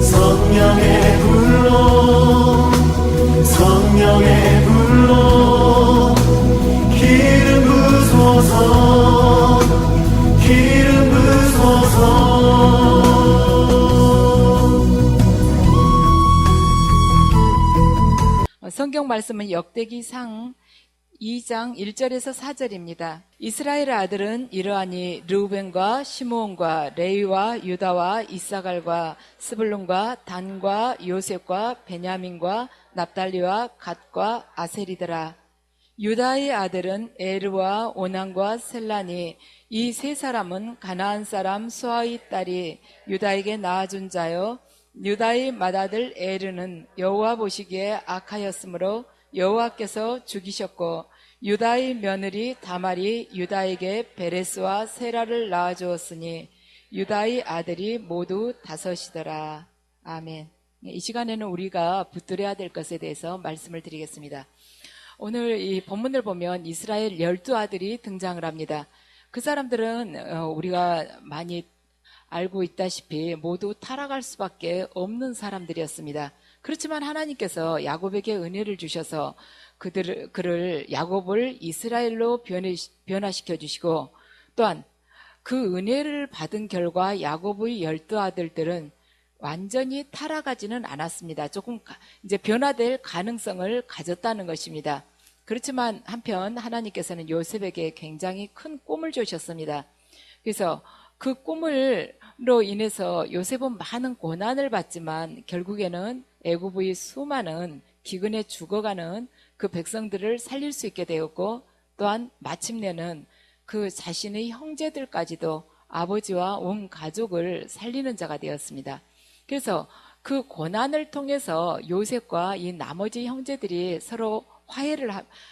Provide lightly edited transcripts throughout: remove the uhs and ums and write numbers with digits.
성령의 불로 성령의 불로 기름 부소서 기름 부소서. 성경 말씀은 역대기상 2장 1절에서 4절입니다. 이스라엘 아들은 이러하니 르우벤과 시므온과 레위와 유다와 이사갈과 스불론과 단과 요셉과 베냐민과 납달리와 갓과 아셀이더라. 유다의 아들은 에르와 오난과 셀라니, 이 세 사람은 가나안 사람 수아의 딸이 유다에게 낳아준 자요, 유다의 맏아들 에르는 여호와 보시기에 악하였으므로 여호와께서 죽이셨고, 유다의 며느리 다말이 유다에게 베레스와 세라를 낳아주었으니 유다의 아들이 모두 5이더라. 아멘. 이 시간에는 우리가 붙들어야 될 것에 대해서 말씀을 드리겠습니다. 오늘 이 본문을 보면 이스라엘 12아들이 등장을 합니다. 그 사람들은 우리가 많이 알고 있다시피 모두 타락할 수밖에 없는 사람들이었습니다. 그렇지만 하나님께서 야곱에게 은혜를 주셔서 그를 야곱을 이스라엘로 변화시켜 주시고, 또한 그 은혜를 받은 결과 야곱의 12아들들은 완전히 타락하지는 않았습니다. 조금 이제 변화될 가능성을 가졌다는 것입니다. 그렇지만 한편 하나님께서는 요셉에게 굉장히 큰 꿈을 주셨습니다. 그래서 그 꿈으로 인해서 요셉은 많은 고난을 받지만 결국에는 애굽의 수많은 기근에 죽어가는 그 백성들을 살릴 수 있게 되었고, 또한 마침내는 그 자신의 형제들까지도 아버지와 온 가족을 살리는 자가 되었습니다. 그래서 그 고난을 통해서 요셉과 이 나머지 형제들이 서로 화해를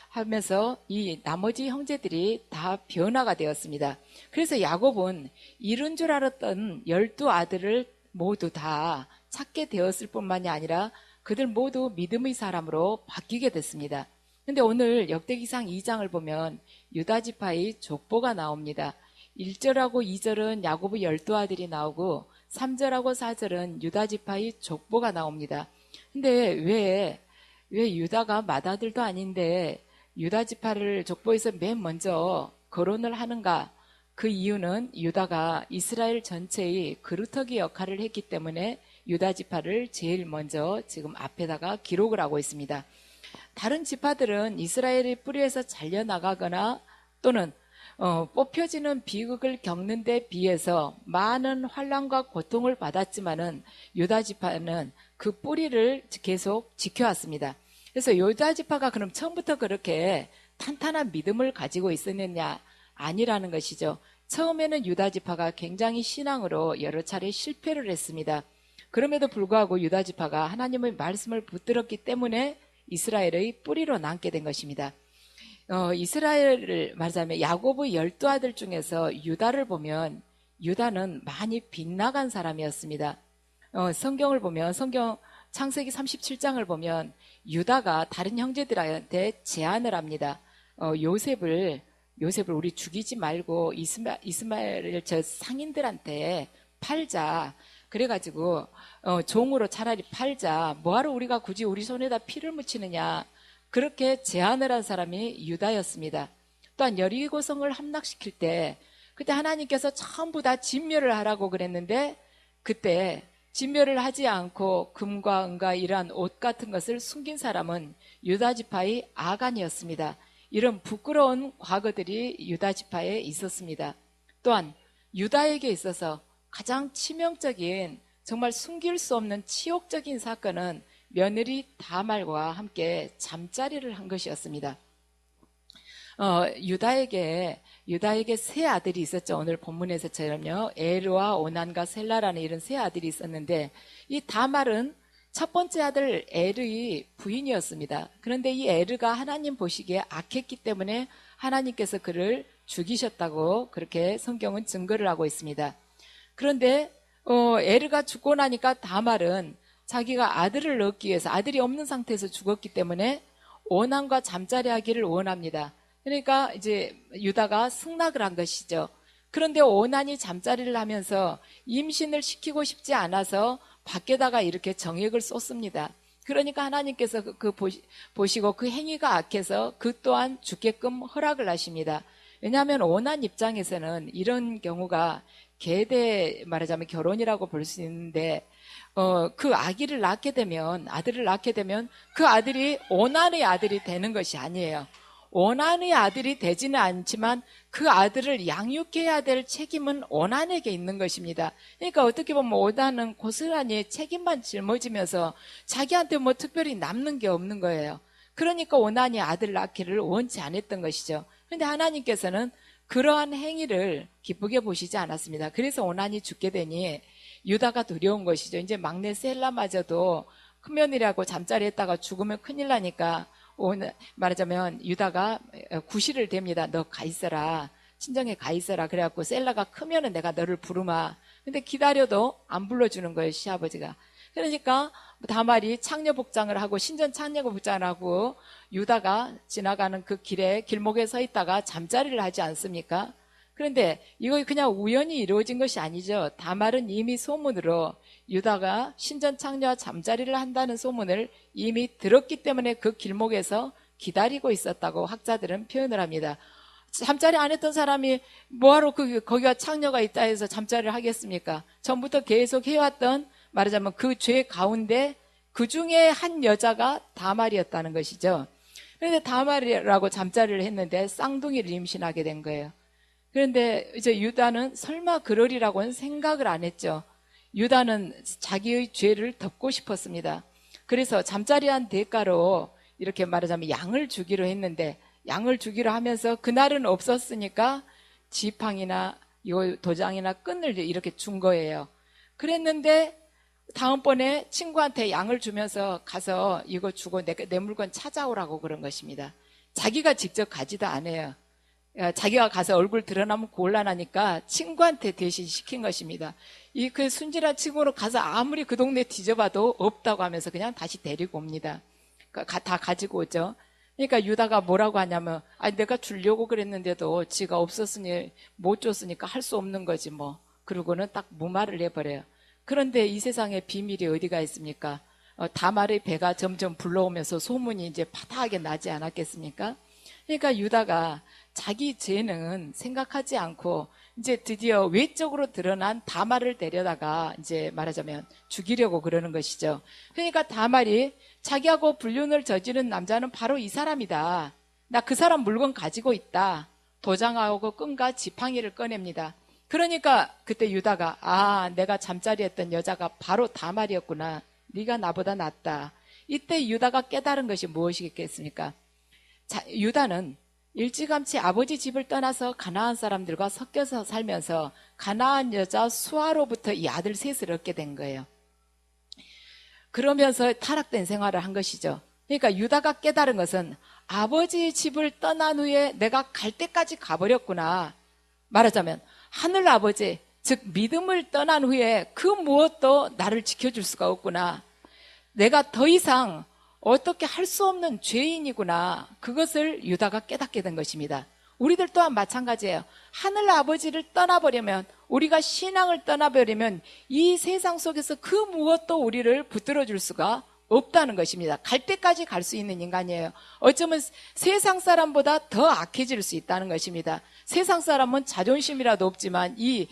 하면서 이 나머지 형제들이 다 변화가 되었습니다. 그래서 야곱은 잃은 줄 알았던 12아들을 모두 다 찾게 되었을 뿐만이 아니라 그들 모두 믿음의 사람으로 바뀌게 됐습니다. 근데 오늘 역대기상 2장을 보면 유다지파의 족보가 나옵니다. 1절하고 2절은 야곱의 12아들이 나오고 3절하고 4절은 유다지파의 족보가 나옵니다. 근데 왜 유다가 맏아들도 아닌데 유다지파를 족보에서 맨 먼저 거론을 하는가? 그 이유는 유다가 이스라엘 전체의 그루터기 역할을 했기 때문에 유다지파를 제일 먼저 지금 앞에다가 기록을 하고 있습니다. 다른 지파들은 이스라엘의 뿌리에서 잘려나가거나 또는 뽑혀지는 비극을 겪는 데 비해서 많은 환난과 고통을 받았지만은 유다지파는 그 뿌리를 계속 지켜왔습니다. 그래서 유다지파가 그럼 처음부터 그렇게 탄탄한 믿음을 가지고 있었느냐? 아니라는 것이죠. 처음에는 유다지파가 굉장히 신앙으로 여러 차례 실패를 했습니다. 그럼에도 불구하고 유다지파가 하나님의 말씀을 붙들었기 때문에 이스라엘의 뿌리로 남게 된 것입니다. 이스라엘을 말하자면 야곱의 12아들 중에서 유다를 보면 유다는 많이 빗나간 사람이었습니다. 성경을 보면 창세기 37장을 보면 유다가 다른 형제들한테 제안을 합니다. 요셉을 우리 죽이지 말고 이스마엘 저 상인들한테 팔자. 그래가지고 종으로 차라리 팔자. 뭐하러 우리가 굳이 우리 손에다 피를 묻히느냐. 그렇게 제안을 한 사람이 유다였습니다. 또한 여리고성을 함락시킬 때 그때 하나님께서 전부 다 진멸을 하라고 그랬는데 그때 진멸을 하지 않고 금과 은과 이러한 옷 같은 것을 숨긴 사람은 유다지파의 아간이었습니다. 이런 부끄러운 과거들이 유다지파에 있었습니다. 또한 유다에게 있어서 가장 치명적인 정말 숨길 수 없는 치욕적인 사건은 며느리 다말과 함께 잠자리를 한 것이었습니다. 유다에게 세 아들이 있었죠. 오늘 본문에서처럼요. 에르와 오난과 셀라라는 이런 세 아들이 있었는데 이 다말은 첫 번째 아들 에르의 부인이었습니다. 그런데 이 에르가 하나님 보시기에 악했기 때문에 하나님께서 그를 죽이셨다고 그렇게 성경은 증거를 하고 있습니다. 그런데 에르가 죽고 나니까 다말은 자기가 아들을 얻기 위해서 아들이 없는 상태에서 죽었기 때문에 오난과 잠자리 하기를 원합니다. 그러니까 이제 유다가 승낙을 한 것이죠. 그런데 오난이 잠자리를 하면서 임신을 시키고 싶지 않아서 밖에다가 이렇게 정액을 쏟습니다. 그러니까 하나님께서 보시고 그 행위가 악해서 그 또한 죽게끔 허락을 하십니다. 왜냐하면 오난 입장에서는 이런 경우가 계대 말하자면 결혼이라고 볼 수 있는데 그 아기를 낳게 되면 아들을 낳게 되면 그 아들이 오난의 아들이 되는 것이 아니에요. 오난의 아들이 되지는 않지만 그 아들을 양육해야 될 책임은 오난에게 있는 것입니다. 그러니까 어떻게 보면 오난은 고스란히 책임만 짊어지면서 자기한테 뭐 특별히 남는 게 없는 거예요. 그러니까 오난이 아들 낳기를 원치 않았던 것이죠. 그런데 하나님께서는 그러한 행위를 기쁘게 보시지 않았습니다. 그래서 오난이 죽게 되니 유다가 두려운 것이죠. 이제 막내 셀라마저도 큰며느리하고 잠자리 했다가 죽으면 큰일 나니까 말하자면 유다가 구실을 댑니다. 너 가 있어라. 친정에 가 있어라. 그래갖고 셀라가 크면은 내가 너를 부르마. 근데 기다려도 안 불러주는 거예요, 시아버지가. 그러니까 다말이 창녀복장을 하고 신전 창녀복장을 하고 유다가 지나가는 그 길목에 서 있다가 잠자리를 하지 않습니까? 그런데 이거 그냥 우연히 이루어진 것이 아니죠. 다말은 이미 소문으로 유다가 신전 창녀와 잠자리를 한다는 소문을 이미 들었기 때문에 그 길목에서 기다리고 있었다고 학자들은 표현을 합니다. 잠자리 안 했던 사람이 뭐하러 거기가 창녀가 있다 해서 잠자리를 하겠습니까? 전부터 계속 해왔던 말하자면 그 죄 가운데 그 중에 한 여자가 다말이었다는 것이죠. 그런데 다말이라고 잠자리를 했는데 쌍둥이를 임신하게 된 거예요. 그런데 이제 유다는 설마 그러리라고는 생각을 안 했죠. 유다는 자기의 죄를 덮고 싶었습니다. 그래서 잠자리한 대가로 이렇게 말하자면 양을 주기로 했는데 양을 주기로 하면서 그날은 없었으니까 지팡이나 도장이나 끈을 이렇게 준 거예요. 그랬는데 다음번에 친구한테 양을 주면서 가서 이거 주고 내 물건 찾아오라고 그런 것입니다. 자기가 직접 가지도 않아요. 자기가 가서 얼굴 드러나면 곤란하니까 친구한테 대신 시킨 것입니다. 그 순진한 친구로 가서 아무리 그 동네 뒤져봐도 없다고 하면서 그냥 다시 데리고 옵니다. 다 가지고 오죠. 그러니까 유다가 뭐라고 하냐면 내가 주려고 그랬는데도 지가 없었으니 못 줬으니까 할 수 없는 거지 뭐. 그러고는 딱 무말을 해버려요. 그런데 이 세상에 비밀이 어디가 있습니까? 다말의 배가 점점 불러오면서 소문이 이제 파다하게 나지 않았겠습니까? 그러니까 유다가 자기 죄는 생각하지 않고 이제 드디어 외적으로 드러난 다말을 데려다가 이제 말하자면 죽이려고 그러는 것이죠. 그러니까 다말이 자기하고 불륜을 저지른 남자는 바로 이 사람이다. 나 그 사람 물건 가지고 있다. 도장하고 끈과 지팡이를 꺼냅니다. 그러니까 그때 유다가 내가 잠자리 했던 여자가 바로 다말이었구나. 네가 나보다 낫다. 이때 유다가 깨달은 것이 무엇이겠습니까? 유다는 일찌감치 아버지 집을 떠나서 가나안 사람들과 섞여서 살면서 가나안 여자 수아로부터 이 아들 셋을 얻게 된 거예요. 그러면서 타락된 생활을 한 것이죠. 그러니까 유다가 깨달은 것은 아버지의 집을 떠난 후에 내가 갈 때까지 가버렸구나. 말하자면 하늘 아버지, 즉 믿음을 떠난 후에 그 무엇도 나를 지켜줄 수가 없구나. 내가 더 이상 어떻게 할 수 없는 죄인이구나. 그것을 유다가 깨닫게 된 것입니다. 우리들 또한 마찬가지예요. 하늘 아버지를 떠나버리면, 우리가 신앙을 떠나버리면 이 세상 속에서 그 무엇도 우리를 붙들어 줄 수가 없다는 것입니다. 갈 때까지 갈 수 있는 인간이에요. 어쩌면 세상 사람보다 더 악해질 수 있다는 것입니다. 세상 사람은 자존심이라도 없지만 이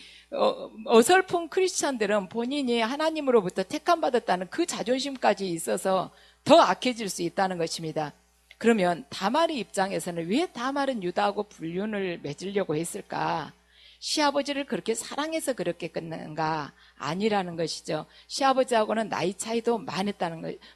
어설픈 크리스찬들은 본인이 하나님으로부터 택함받았다는 그 자존심까지 있어서 더 악해질 수 있다는 것입니다. 그러면 다말의 입장에서는 왜 다말은 유다하고 불륜을 맺으려고 했을까? 시아버지를 그렇게 사랑해서 그렇게 끝낸가? 아니라는 것이죠. 시아버지하고는 나이 차이도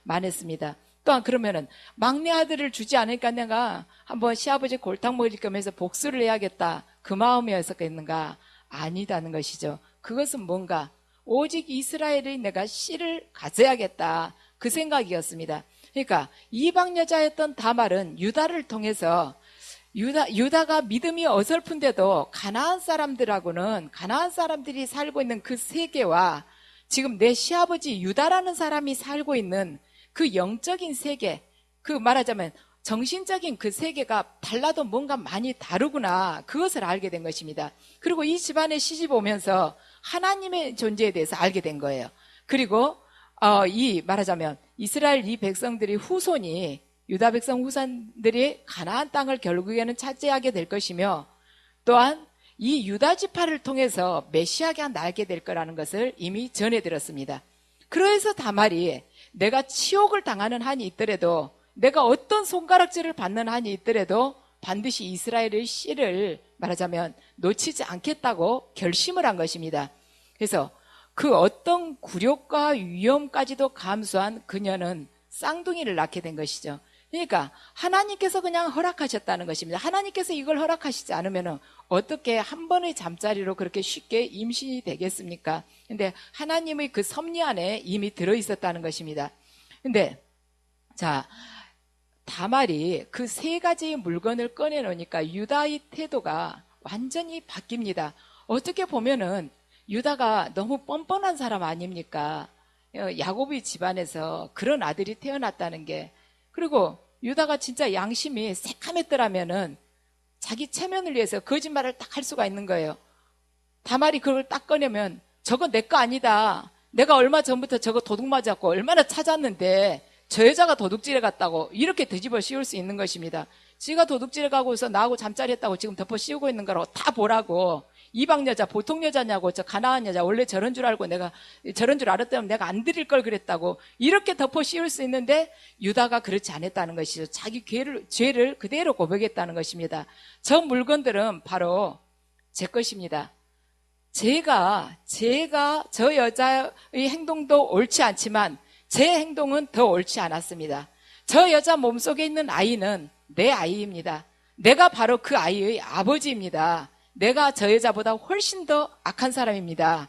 많았습니다. 또한 그러면은 막내 아들을 주지 않으니까 내가 한번 시아버지 골탕 먹일 겸 해서 복수를 해야겠다. 그 마음이었겠는가? 아니다는 것이죠. 그것은 뭔가 오직 이스라엘의 내가 씨를 가져야겠다. 그 생각이었습니다. 그러니까 이방 여자였던 다말은 유다를 통해서 유다가 믿음이 어설픈데도 가나안 사람들이 살고 있는 그 세계와 지금 내 시아버지 유다라는 사람이 살고 있는 그 영적인 세계, 그 말하자면 정신적인 그 세계가 달라도 뭔가 많이 다르구나. 그것을 알게 된 것입니다. 그리고 이 집안에 시집 오면서 하나님의 존재에 대해서 알게 된 거예요. 그리고 말하자면 이스라엘 이 백성들이 후손이 유다 백성 후손들이 가나안 땅을 결국에는 차지하게 될 것이며 또한 이 유다 지파를 통해서 메시아가 나게 될 거라는 것을 이미 전해 들었습니다. 그래서 다말이 내가 치욕을 당하는 한이 있더라도 내가 어떤 손가락질을 받는 한이 있더라도 반드시 이스라엘의 씨를 말하자면 놓치지 않겠다고 결심을 한 것입니다. 그래서 그 어떤 굴욕과 위험까지도 감수한 그녀는 쌍둥이를 낳게 된 것이죠. 그러니까 하나님께서 그냥 허락하셨다는 것입니다. 하나님께서 이걸 허락하시지 않으면 어떻게 한 번의 잠자리로 그렇게 쉽게 임신이 되겠습니까? 근데 하나님의 그 섭리 안에 이미 들어있었다는 것입니다. 근데 자, 다말이 그 세 가지 물건을 꺼내놓으니까 유다의 태도가 완전히 바뀝니다. 어떻게 보면은 유다가 너무 뻔뻔한 사람 아닙니까? 야곱의 집안에서 그런 아들이 태어났다는 게, 그리고 유다가 진짜 양심이 새카맸더라면은 자기 체면을 위해서 거짓말을 딱 할 수가 있는 거예요. 다말이 그걸 딱 꺼내면 저거 내 거 아니다. 내가 얼마 전부터 저거 도둑 맞았고 얼마나 찾았는데 저 여자가 도둑질해 갔다고 이렇게 뒤집어 씌울 수 있는 것입니다. 지가 도둑질해 가고서 나하고 잠자리 했다고 지금 덮어 씌우고 있는 거라고 다 보라고. 이방 여자 보통 여자냐고, 저 가나안 여자 원래 저런 줄 알고 내가 저런 줄 알았다면 내가 안 드릴 걸 그랬다고 이렇게 덮어 씌울 수 있는데 유다가 그렇지 않았다는 것이죠. 자기 죄를 그대로 고백했다는 것입니다. 저 물건들은 바로 제 것입니다. 제가 저 여자의 행동도 옳지 않지만 제 행동은 더 옳지 않았습니다. 저 여자 몸속에 있는 아이는 내 아이입니다. 내가 바로 그 아이의 아버지입니다. 내가 저 여자보다 훨씬 더 악한 사람입니다.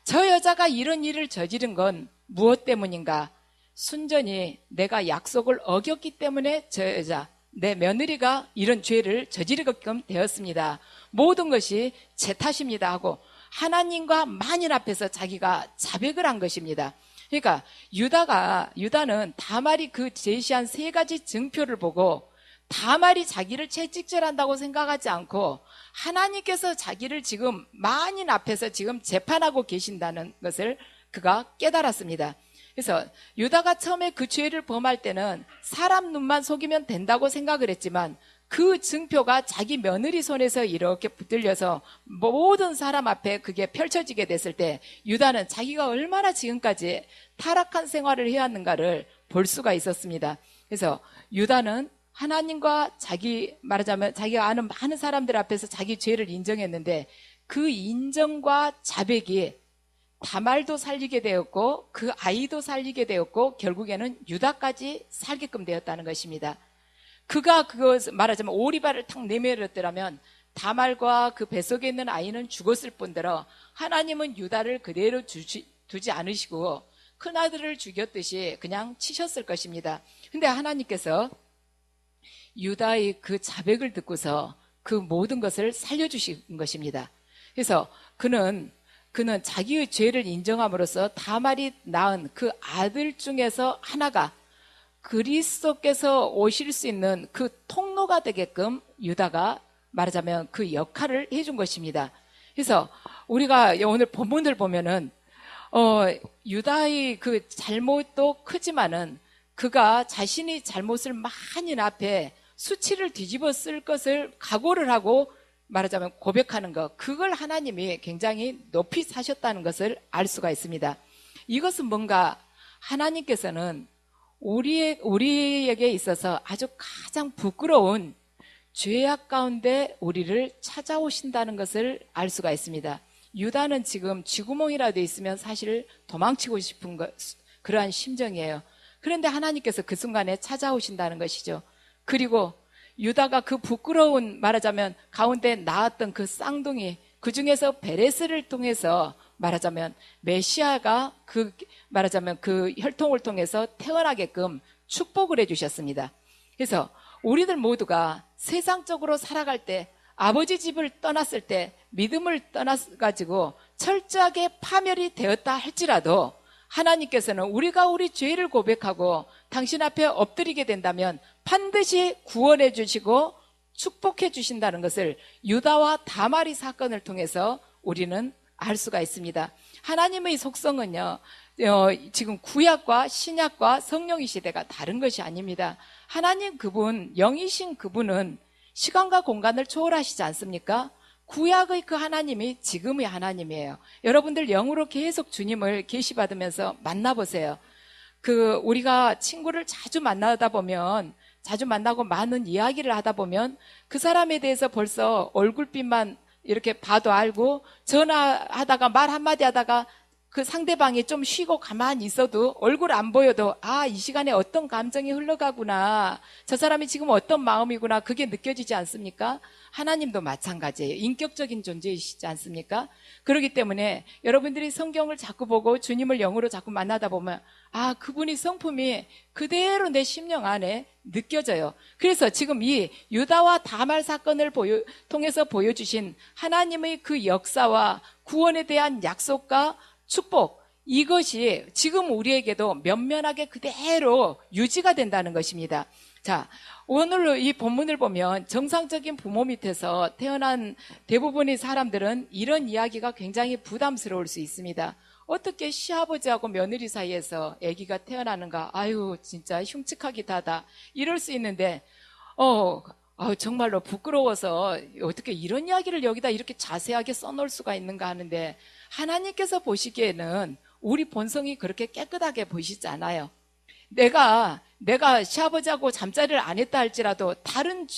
저 여자가 이런 일을 저지른 건 무엇 때문인가? 순전히 내가 약속을 어겼기 때문에 저 여자, 내 며느리가 이런 죄를 저지르게끔 되었습니다. 모든 것이 제 탓입니다 하고 하나님과 만인 앞에서 자기가 자백을 한 것입니다. 그러니까 유다는 다말이 그 제시한 세 가지 증표를 보고 다말이 자기를 채찍질한다고 생각하지 않고 하나님께서 자기를 지금 만인 앞에서 지금 재판하고 계신다는 것을 그가 깨달았습니다. 그래서 유다가 처음에 그 죄를 범할 때는 사람 눈만 속이면 된다고 생각을 했지만 그 증표가 자기 며느리 손에서 이렇게 붙들려서 모든 사람 앞에 그게 펼쳐지게 됐을 때 유다는 자기가 얼마나 지금까지 타락한 생활을 해왔는가를 볼 수가 있었습니다. 그래서 유다는 하나님과 말하자면 자기가 아는 많은 사람들 앞에서 자기 죄를 인정했는데 그 인정과 자백이 다말도 살리게 되었고 그 아이도 살리게 되었고 결국에는 유다까지 살게끔 되었다는 것입니다. 그가 말하자면 오리발을 탁 내밀었더라면 다말과 그 뱃속에 있는 아이는 죽었을 뿐더러 하나님은 유다를 그대로 두지 않으시고 큰아들을 죽였듯이 그냥 치셨을 것입니다. 근데 하나님께서 유다의 그 자백을 듣고서 그 모든 것을 살려주신 것입니다. 그래서 그는 자기의 죄를 인정함으로써 다말이 낳은 그 아들 중에서 하나가 그리스도께서 오실 수 있는 그 통로가 되게끔 유다가 말하자면 그 역할을 해준 것입니다. 그래서 우리가 오늘 본문을 보면은 유다의 그 잘못도 크지만은 그가 자신이 잘못을 만인 앞에 수치를 뒤집어 쓸 것을 각오를 하고 말하자면 고백하는 것, 그걸 하나님이 굉장히 높이 사셨다는 것을 알 수가 있습니다. 이것은 뭔가 하나님께서는 우리에게 있어서 아주 가장 부끄러운 죄악 가운데 우리를 찾아오신다는 것을 알 수가 있습니다. 유다는 지금 쥐구멍이라도 있으면 사실 도망치고 싶은 그러한 심정이에요. 그런데 하나님께서 그 순간에 찾아오신다는 것이죠. 그리고 유다가 그 부끄러운 말하자면 가운데 낳았던 그 쌍둥이, 그 중에서 베레스를 통해서 말하자면 메시아가 말하자면 그 혈통을 통해서 태어나게끔 축복을 해주셨습니다. 그래서 우리들 모두가 세상적으로 살아갈 때 아버지 집을 떠났을 때 믿음을 떠나가지고 철저하게 파멸이 되었다 할지라도 하나님께서는 우리가 우리 죄를 고백하고 당신 앞에 엎드리게 된다면 반드시 구원해 주시고 축복해 주신다는 것을 유다와 다말이 사건을 통해서 우리는 알 수가 있습니다. 하나님의 속성은요, 지금 구약과 신약과 성령의 시대가 다른 것이 아닙니다. 하나님 그분, 영이신 그분은 시간과 공간을 초월하시지 않습니까? 구약의 그 하나님이 지금의 하나님이에요. 여러분들 영으로 계속 주님을 계시받으면서 만나보세요. 우리가 친구를 자주 만나고 많은 이야기를 하다 보면 그 사람에 대해서 벌써 얼굴빛만 이렇게 봐도 알고, 전화하다가 말 한마디 하다가 그 상대방이 좀 쉬고 가만히 있어도 얼굴 안 보여도 이 시간에 어떤 감정이 흘러가구나, 저 사람이 지금 어떤 마음이구나, 그게 느껴지지 않습니까? 하나님도 마찬가지예요. 인격적인 존재이시지 않습니까? 그렇기 때문에 여러분들이 성경을 자꾸 보고 주님을 영으로 자꾸 만나다 보면 그분이 성품이 그대로 내 심령 안에 느껴져요. 그래서 지금 이 유다와 다말 사건을 통해서 보여주신 하나님의 그 역사와 구원에 대한 약속과 축복, 이것이 지금 우리에게도 면면하게 그대로 유지가 된다는 것입니다. 자, 오늘 이 본문을 보면 정상적인 부모 밑에서 태어난 대부분의 사람들은 이런 이야기가 굉장히 부담스러울 수 있습니다. 어떻게 시아버지하고 며느리 사이에서 아기가 태어나는가, 진짜 흉측하기도 하다, 이럴 수 있는데 정말로 부끄러워서 어떻게 이런 이야기를 여기다 이렇게 자세하게 써놓을 수가 있는가 하는데, 하나님께서 보시기에는 우리 본성이 그렇게 깨끗하게 보이시지 않아요. 내가 시아버지하고 잠자리를 안 했다 할지라도 다른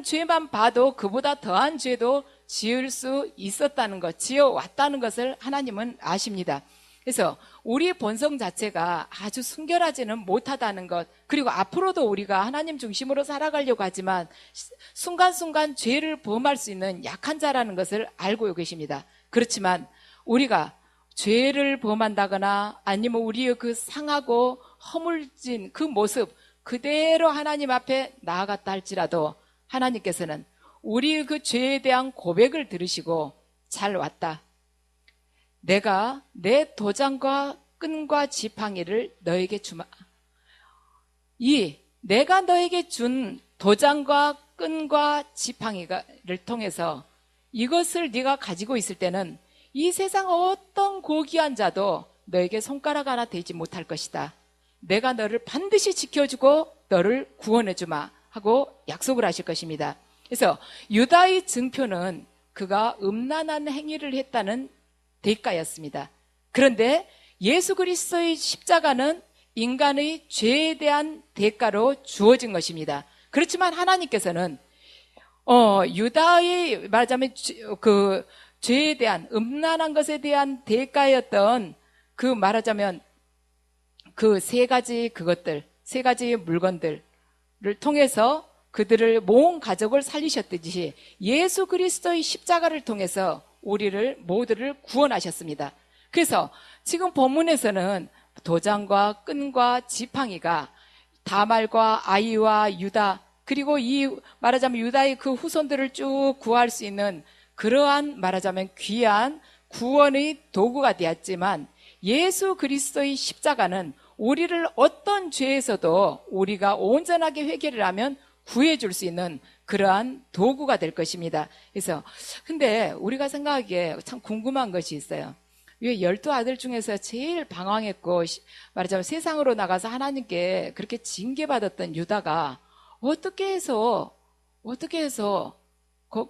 죄만 봐도 그보다 더한 죄도 지을 수 있었다는 것, 지어왔다는 것을 하나님은 아십니다. 그래서 우리 본성 자체가 아주 순결하지는 못하다는 것, 그리고 앞으로도 우리가 하나님 중심으로 살아가려고 하지만 순간순간 죄를 범할 수 있는 약한 자라는 것을 알고 계십니다. 그렇지만 우리가 죄를 범한다거나 아니면 우리의 그 상하고 허물진 그 모습 그대로 하나님 앞에 나아갔다 할지라도 하나님께서는 우리의 그 죄에 대한 고백을 들으시고, 잘 왔다, 내가 내 도장과 끈과 지팡이를 너에게 주마. 내가 너에게 준 도장과 끈과 지팡이를 통해서 이것을 네가 가지고 있을 때는 이 세상 어떤 고귀한 자도 너에게 손가락 하나 대지 못할 것이다. 내가 너를 반드시 지켜주고 너를 구원해주마 하고 약속을 하실 것입니다. 그래서 유다의 증표는 그가 음란한 행위를 했다는 대가였습니다. 그런데 예수 그리스도의 십자가는 인간의 죄에 대한 대가로 주어진 것입니다. 그렇지만 하나님께서는 유다의 말하자면 그 죄에 대한, 음란한 것에 대한 대가였던 그 말하자면 그 세 가지 물건들을 통해서 그들을 모은 가족을 살리셨듯이 예수 그리스도의 십자가를 통해서 우리를 모두를 구원하셨습니다. 그래서 지금 본문에서는 도장과 끈과 지팡이가 다말과 아이와 유다, 그리고 이 말하자면 유다의 그 후손들을 쭉 구할 수 있는 그러한 말하자면 귀한 구원의 도구가 되었지만, 예수 그리스도의 십자가는 우리를 어떤 죄에서도 우리가 온전하게 회개를 하면 구해줄 수 있는 그러한 도구가 될 것입니다. 그래서 근데 우리가 생각하기에 참 궁금한 것이 있어요. 왜 12아들 중에서 제일 방황했고 말하자면 세상으로 나가서 하나님께 그렇게 징계받았던 유다가 어떻게 해서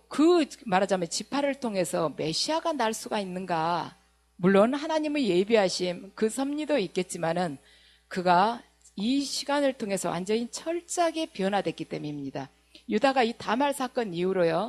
그 말하자면 지파를 통해서 메시아가 날 수가 있는가? 물론 하나님의 예비하심 그 섭리도 있겠지만은 그가 이 시간을 통해서 완전히 철저하게 변화됐기 때문입니다. 유다가 이 다말 사건 이후로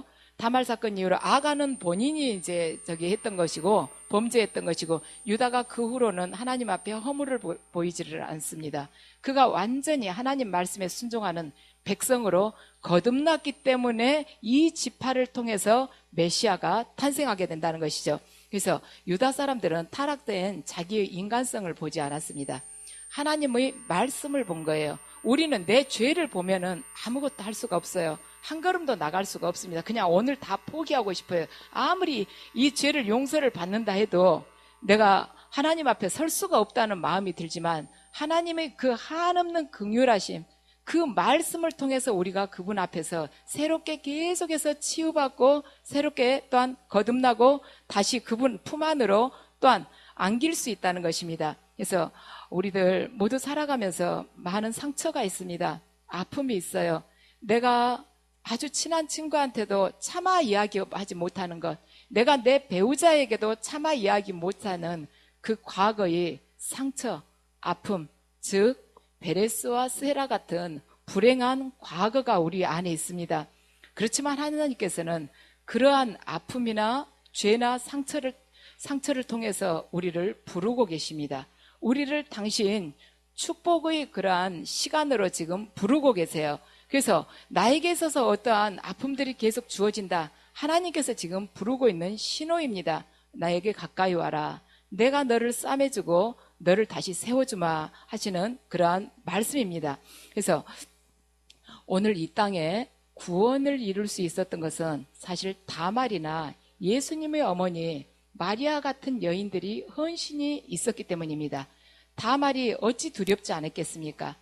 아가는 본인이 이제 했던 것이고 범죄했던 것이고, 유다가 그 후로는 하나님 앞에 허물을 보이지를 않습니다. 그가 완전히 하나님 말씀에 순종하는 백성으로 거듭났기 때문에 이 지파를 통해서 메시아가 탄생하게 된다는 것이죠. 그래서 유다 사람들은 타락된 자기의 인간성을 보지 않았습니다. 하나님의 말씀을 본 거예요. 우리는 내 죄를 보면은 아무것도 할 수가 없어요. 한 걸음도 나갈 수가 없습니다. 그냥 오늘 다 포기하고 싶어요. 아무리 이 죄를 용서를 받는다 해도 내가 하나님 앞에 설 수가 없다는 마음이 들지만, 하나님의 그 한없는 긍휼하심, 그 말씀을 통해서 우리가 그분 앞에서 새롭게 계속해서 치유받고 새롭게 또한 거듭나고 다시 그분 품 안으로 또한 안길 수 있다는 것입니다. 그래서 우리들 모두 살아가면서 많은 상처가 있습니다. 아픔이 있어요. 내가 아주 친한 친구한테도 차마 이야기하지 못하는 것, 내가 내 배우자에게도 차마 이야기 못하는 그 과거의 상처, 아픔, 즉 베레스와 스헤라 같은 불행한 과거가 우리 안에 있습니다. 그렇지만 하나님께서는 그러한 아픔이나 죄나 상처를 통해서 우리를 부르고 계십니다. 우리를 당신 축복의 그러한 시간으로 지금 부르고 계세요. 그래서 나에게 있어서 어떠한 아픔들이 계속 주어진다. 하나님께서 지금 부르고 있는 신호입니다. 나에게 가까이 와라. 내가 너를 싸매주고 너를 다시 세워주마 하시는 그러한 말씀입니다. 그래서 오늘 이 땅에 구원을 이룰 수 있었던 것은 사실 다말이나 예수님의 어머니 마리아 같은 여인들이 헌신이 있었기 때문입니다. 다말이 어찌 두렵지 않았겠습니까?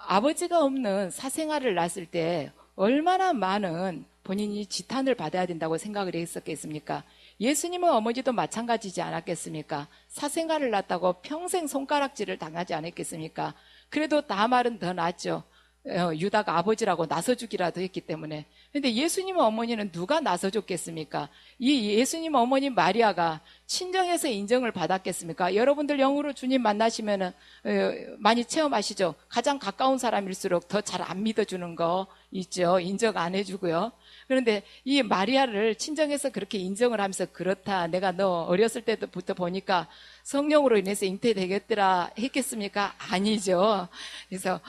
아버지가 없는 사생아를 낳았을 때 얼마나 많은 본인이 지탄을 받아야 된다고 생각을 했었겠습니까? 예수님의 어머니도 마찬가지지 않았겠습니까? 사생아를 낳았다고 평생 손가락질을 당하지 않았겠습니까? 그래도 다말은 더 낫죠. 유다가 아버지라고 나서주기라도 했기 때문에. 근데 예수님 어머니는 누가 나서줬겠습니까? 이 예수님 어머니 마리아가 친정에서 인정을 받았겠습니까? 여러분들 영으로 주님 만나시면은 많이 체험하시죠? 가장 가까운 사람일수록 더 잘 안 믿어주는 거 있죠. 인정 안 해주고요. 그런데 이 마리아를 친정에서 그렇게 인정을 하면서 그렇다. 내가 너 어렸을 때부터 보니까 성령으로 인해서 잉태되겠더라 했겠습니까? 아니죠. 그래서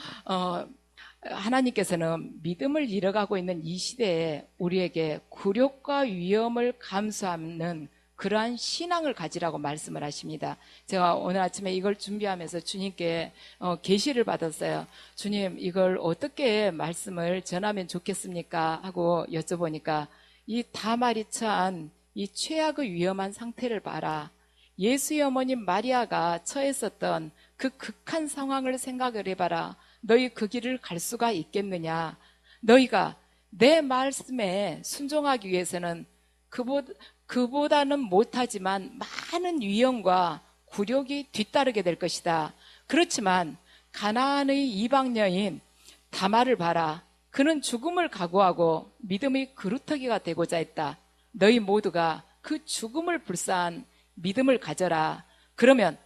하나님께서는 믿음을 잃어가고 있는 이 시대에 우리에게 굴욕과 위험을 감수하는 그러한 신앙을 가지라고 말씀을 하십니다. 제가 오늘 아침에 이걸 준비하면서 주님께 계시를 받았어요. 주님, 이걸 어떻게 말씀을 전하면 좋겠습니까? 하고 여쭤보니까 이 다말이 처한 이 최악의 위험한 상태를 봐라. 예수의 어머님 마리아가 처했었던 그 극한 상황을 생각을 해봐라. 너희 그 길을 갈 수가 있겠느냐? 너희가 내 말씀에 순종하기 위해서는 그보다는 못하지만 많은 위험과 굴욕이 뒤따르게 될 것이다. 그렇지만 가나안의 이방 여인 다말을 봐라. 그는 죽음을 각오하고 믿음의 그루터기가 되고자 했다. 너희 모두가 그 죽음을 불사한 믿음을 가져라. 그러면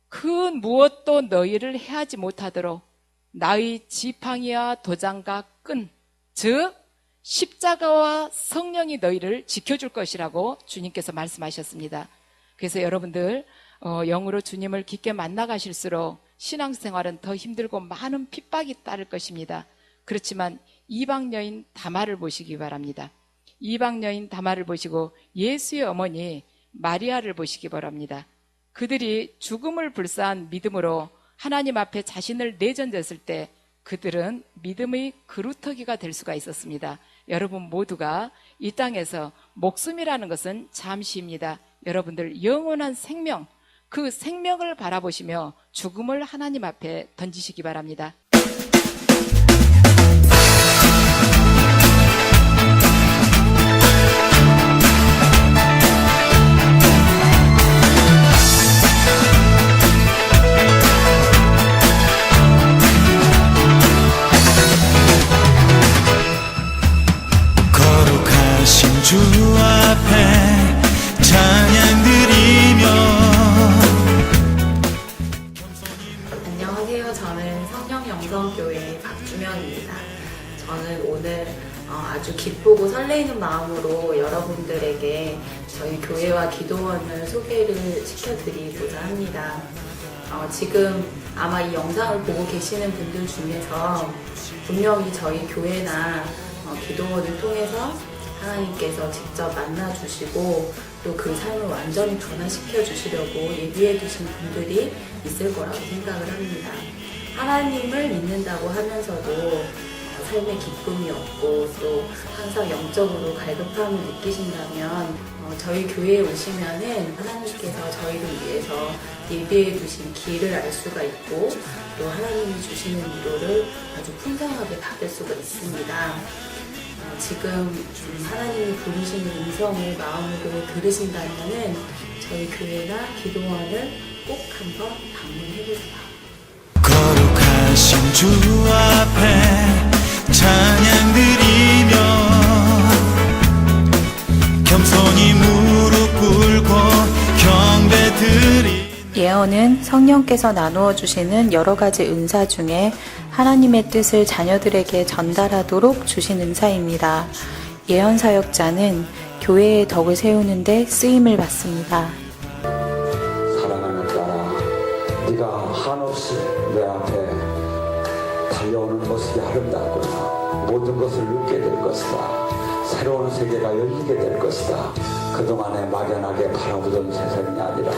그 무엇도 너희를 해하지 못하도록 나의 지팡이와 도장과 끈, 즉 십자가와 성령이 너희를 지켜줄 것이라고 주님께서 말씀하셨습니다. 그래서 여러분들 영으로 주님을 깊게 만나가실수록 신앙생활은 더 힘들고 많은 핍박이 따를 것입니다. 그렇지만 이방 여인 다말을 보시기 바랍니다. 이방 여인 다말을 보시고 예수의 어머니 마리아를 보시기 바랍니다. 그들이 죽음을 불사한 믿음으로 하나님 앞에 자신을 내던졌을 때 그들은 믿음의 그루터기가 될 수가 있었습니다. 여러분 모두가 이 땅에서 목숨이라는 것은 잠시입니다. 여러분들 영원한 생명, 그 생명을 바라보시며 죽음을 하나님 앞에 던지시기 바랍니다. 주 앞에 찬양 드리며. 안녕하세요. 저는 성령영성교회 박주명입니다. 저는 오늘 아주 기쁘고 설레이는 마음으로 여러분들에게 저희 교회와 기도원을 소개를 시켜드리고자 합니다. 지금 아마 이 영상을 보고 계시는 분들 중에서 분명히 저희 교회나 기도원을 통해서 하나님께서 직접 만나주시고 또 그 삶을 완전히 변화시켜 주시려고 예비해 두신 분들이 있을 거라고 생각을 합니다. 하나님을 믿는다고 하면서도 삶에 기쁨이 없고 또 항상 영적으로 갈급함을 느끼신다면 저희 교회에 오시면은 하나님께서 저희를 위해서 예비해 두신 길을 알 수가 있고 또 하나님이 주시는 위로를 아주 풍성하게 받을 수가 있습니다. 지금 하나님이 부르시는 음성을 마음으로 들으신다면은 저희 교회나 기도원을 꼭 한번 방문해보세요. 거룩하신 주 앞에 찬양 드리며 겸손히 무릎 꿇고 경배 드리. 예언은 성령께서 나누어 주시는 여러 가지 은사 중에 하나님의 뜻을 자녀들에게 전달하도록 주신 은사입니다. 예언 사역자는 교회의 덕을 세우는 데 쓰임을 받습니다. 사랑하는 딸아, 네가 한없이 내 앞에 달려오는 모습이 아름답구나. 모든 것을 느끼게 될 것이다. 새로운 세계가 열리게 될 것이다. 그동안에 막연하게 바라보던 세상이 아니라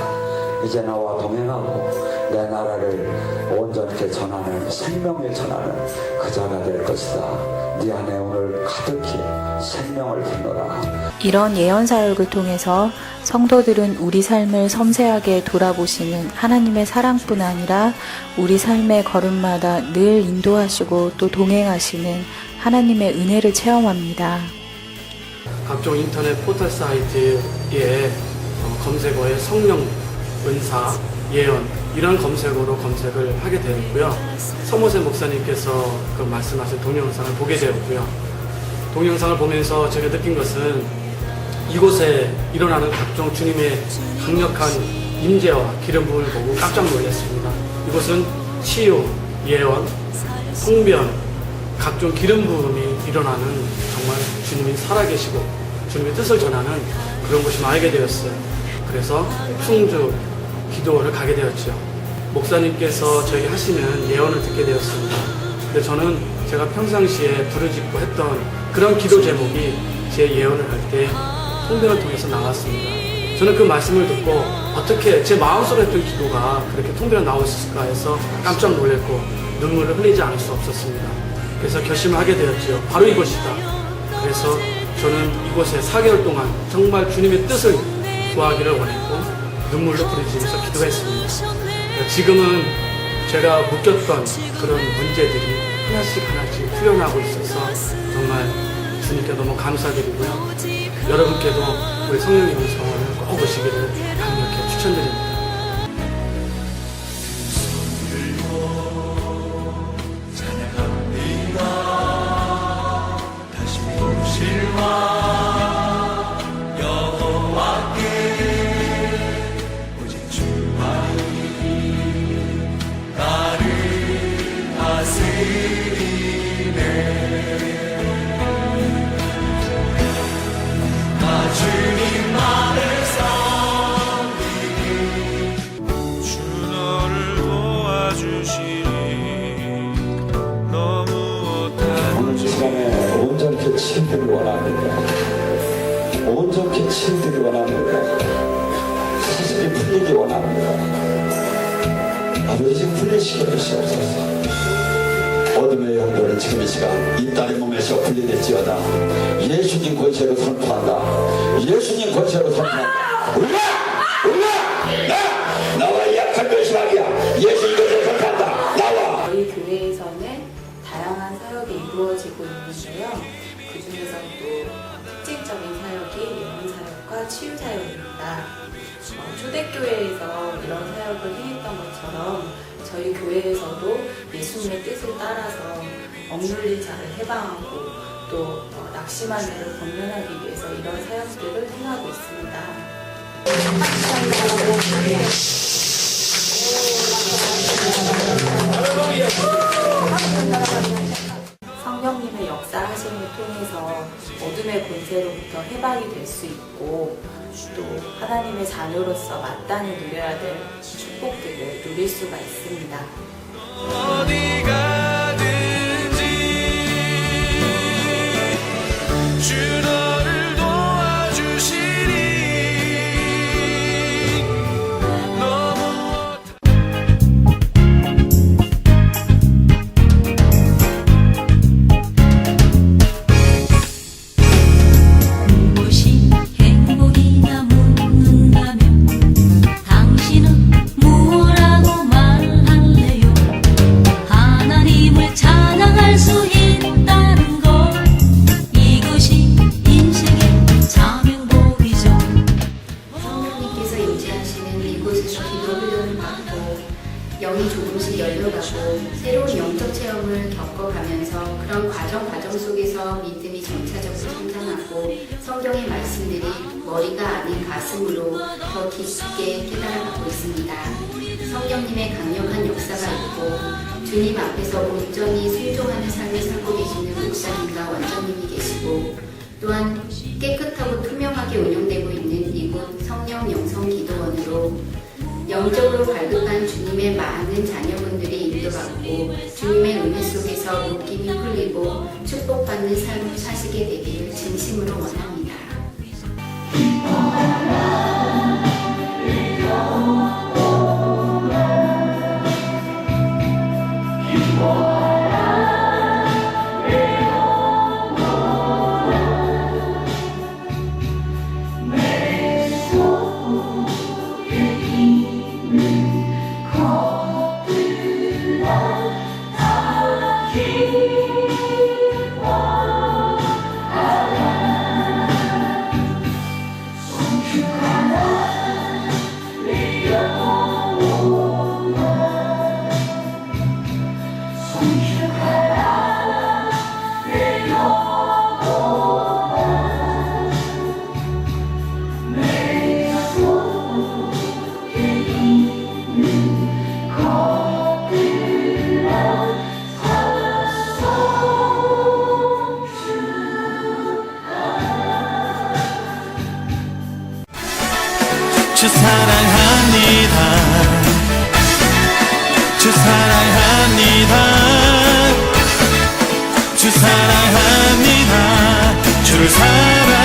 이제 나와 동행하고 내 나라를 온전히 전하는, 생명을 전하는 그 자가 될 것이다. 네 안에 오늘 가득히 생명을 품노라. 이런 예언 사역을 통해서 성도들은 우리 삶을 섬세하게 돌아보시는 하나님의 사랑뿐 아니라 우리 삶의 걸음마다 늘 인도하시고 또 동행하시는 하나님의 은혜를 체험합니다. 각종 인터넷 포털 사이트에 검색어에 성령, 은사, 예언 이런 검색어로 검색을 하게 되었고요. 서모세 목사님께서 그 말씀하신 동영상을 보게 되었고요. 동영상을 보면서 제가 느낀 것은 이곳에 일어나는 각종 주님의 강력한 임재와 기름 부음을 보고 깜짝 놀랐습니다. 이곳은 치유, 예언, 통변, 각종 기름 부음이 일어나는 정말 주님이 살아계시고 주님의 뜻을 전하는 그런 곳이 알게 되었어요. 그래서 충주 기도원을 가게 되었죠. 목사님께서 저에게 하시는 예언을 듣게 되었습니다. 근데 저는 제가 평상시에 부르짖고 했던 그런 기도 제목이 제 예언을 할 때 통변을 통해서 나왔습니다. 저는 그 말씀을 듣고 어떻게 제 마음속에 했던 기도가 그렇게 통변에 나왔을까 해서 깜짝 놀랐고 눈물을 흘리지 않을 수 없었습니다. 그래서 결심을 하게 되었죠. 바로 이곳이다. 그래서 저는 이곳에 4개월 동안 정말 주님의 뜻을 구하기를 원했고 눈물로 부르짖으면서 기도했습니다. 지금은 제가 묶였던 그런 문제들이 하나씩 풀려나고 있어서 정말 주님께 너무 감사드리고요. 여러분께도 우리 성령의 음성을 꼭 오시기를 강력히 추천드립니다. 오늘 시간에 온전히 치유되기 원합니다. 온전히 치유되기 원합니다. 사실이 풀리기 원합니다. 아버지 풀리시게 주시옵소서. 어둠의 영들은 지금 이 시간 이 딸의 몸에서 분리될지어다. 예수님 권세로 선포한다. 예수님 권세로 선포한다. 나와 약한 변심하기야. 예수님 권세로 선포한다. 나와. 저희 교회에서는 다양한 사역이 이루어지고 있는데요. 그 중에서도 특징적인 사역이 예언 사역과 치유 사역입니다. 초대교회에서 이런 사역을 행했던 것처럼 저희 교회에서도 예수님의 뜻을 따라서 억눌린 자를 해방하고 또 낙심한 자를 권면하기 위해서 이런 사역들을 행하고 있습니다. 성령님의 역사하심을 통해서 어둠의 권세로부터 해방이 될 수 있고 또 하나님의 자녀로서 마땅히 누려야 될 축복들을 누릴 수가 있습니다. 어디 가든지 주 너를 도와주시리. 너무 무엇이 행복이냐 묻는다면 당신은 무엇라고 말할래요? 하나님을 찬양할 수 있다는 것, 이것이 성경의 말씀들이 머리가 아닌 가슴으로 더 깊게 깨달아가고 있습니다. 성령님의 강력한 역사가 있고 주님 앞에서 온전히 순종하는 삶을 살고 계시는 목사님과 원장님이 계시고 또한 깨끗하고 투명하게 운영되고 있는 이곳 성령 영성 기도원으로 영적으로 발급한 주님의 많은 자녀분들이 인도받고 주님의 은혜 속에서 묶임이 풀리고 축복받는 삶을 사시게 되기를 진심으로 원합니다. 주 사랑합니다. 주 사랑합니다. 주 사랑합니다. 주를 사랑